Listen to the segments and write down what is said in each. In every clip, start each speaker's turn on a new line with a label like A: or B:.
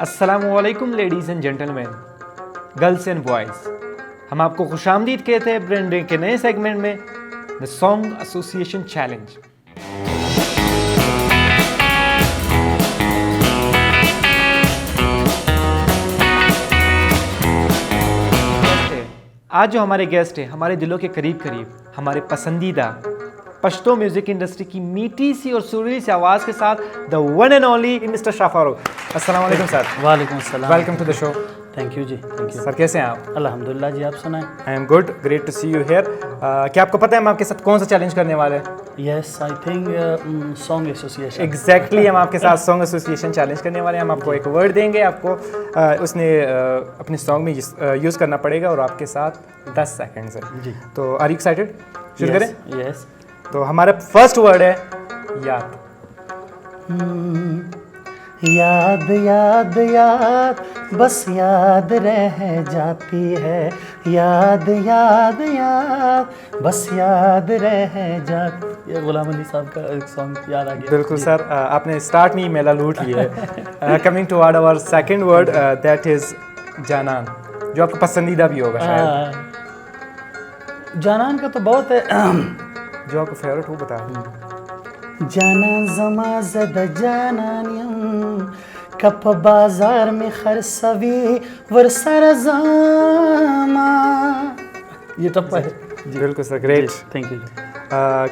A: अस्सलामुअलैकुम ladies and gentleman, girls and boys. हम आपको खुशामदीद कहते हैं ब्रांडिंग के नए सेगमेंट में द सॉन्ग एसोसिएशन चैलेंज। आज जो हमारे गेस्ट है हमारे दिलों के करीब करीब, हमारे पसंदीदा पश्तो म्यूजिक इंडस्ट्री की मीठी सी और सुरीली सी आवाज़ के साथ the one and only mister Shah Farooq. अस्सलाम वालेकुम सर।
B: वालेकुम सलाम।
A: Welcome to the show.
B: Thank you जी, थैंक यू
A: सर, कैसे हैं आप?
B: अल्हम्दुलिल्लाह जी, आप सुनाएं।
A: I am good, great to see you here. क्या आपको पता है हम आपके साथ कौन सा चैलेंज करने वाले हैं?
B: Yes, I think song association.
A: Exactly हम आपके साथ सॉन्ग एसोसिएशन चैलेंज करने वाले हैं। हम आपको एक वर्ड देंगे, आपको उसने अपने सॉन्ग में यूज़ करना पड़ेगा और आपके साथ 10 सेकंड है
B: जी।
A: तो आर यू एक्साइटेड? शुरू करें?
B: यस।
A: तो हमारा फर्स्ट वर्ड है याद।
B: याद याद याद बस याद रह जाती है, याद याद याद बस याद रह जाती। ये गुलाम अली साहब का एक सॉन्ग याद आ गया।
A: बिल्कुल सर, आपने स्टार्ट में ही मेला लूट लिया है। Coming to our second word, that is जानान, जो आपका पसंदीदा भी होगा शायद।
B: जानान का तो बहुत है।
A: जो आपका फेवरेट हो बता।
B: जाना जमा जद जानानियम कप बाजार में खरसवी वरसर जामा। ये टप्पा है जी।
A: बिल्कुल sir, great,
B: thank you.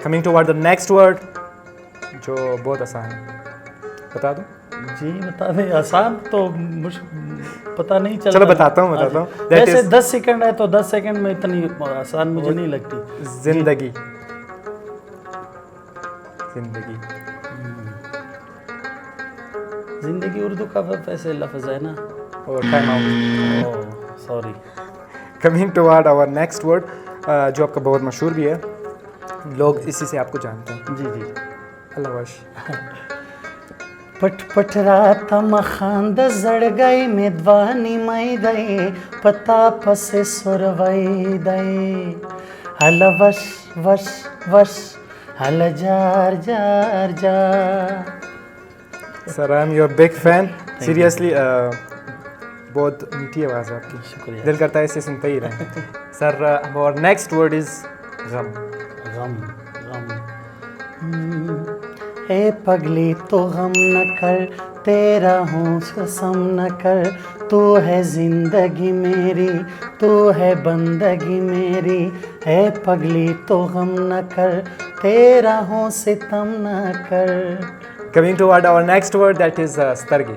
A: Coming to the next word, जो बहुत आसान है, बता दूं?
B: जी बता दें। आसान तो पता नहीं चलता।
A: चलो बताता हूँ।
B: वैसे 10 सेकंड है तो 10 सेकंड में इतनी आसान मुझे नहीं लगती।
A: जिंदगी। जिंदगी
B: जिंदगी उर्दू का वैसे लफ्ज़ है ना।
A: और time out.
B: Oh sorry.
A: Coming toward our next word, जो आपका बहुत मशहूर भी है, लोग इसी से आपको जानते हैं।
B: जी जी।
A: अल्लाह वश।
B: पट पट रात मखांद जड़ गई मेदवानी मई दई पता पसे सुरवई दई हल वश वश वश हल jar jar jar.
A: Sir, I am your big fan, seriously. बहुत मीठी आवाज़ है आपकी,
B: शुक्रिया।
A: दिल करता है इसे सुनते ही रहें। सर, और नेक्स्ट वर्ड इज गम।
B: गम गम। ए पगली तो गम न कर, तेरा हूँ कसम न कर, तू है जिंदगी मेरी, तू है बंदगी मेरी। है पगली तो गम न कर, तेरा हूँ सितम न कर।
A: Coming toward our next word, that is स्तरगी।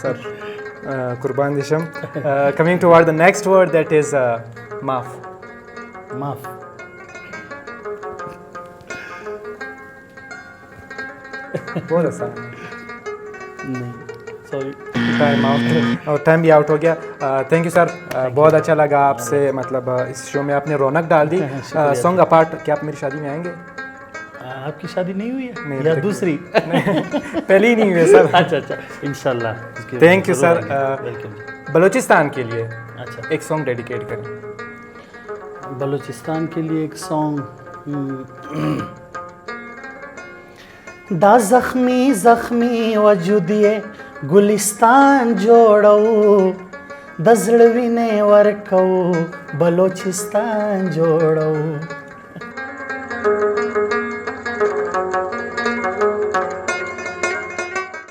A: सर, कुर्बान दिशम। Coming toward the next word, that is माफ।
B: माफ।
A: बहुत आसान है।
B: नहीं सॉरी।
A: टाइम आउट, और टाइम भी आउट हो गया। थैंक यू सर, बहुत अच्छा लगा आपसे, मतलब इस शो में आपने रौनक डाल दी। सॉन्ग अपार्ट, क्या आप मेरी शादी में आएंगे?
B: आपकी शादी नहीं हुई है
A: नहीं,
B: या
A: तक
B: दूसरी?
A: पहले ही नहीं हुए सर।
B: अच्छा अच्छा, इंशाल्लाह।
A: Thank you sir.
B: Welcome.
A: Balochistan के लिए
B: अच्छा,
A: एक सॉन्ग डेडिकेट करें।
B: बलूचिस्तान के लिए एक सॉन्ग। दा जख्मी जख्मी वजुदिए गुलिस्तान जोड़ो दजड़विने वर्को बलोचिस्तान जोड़ो।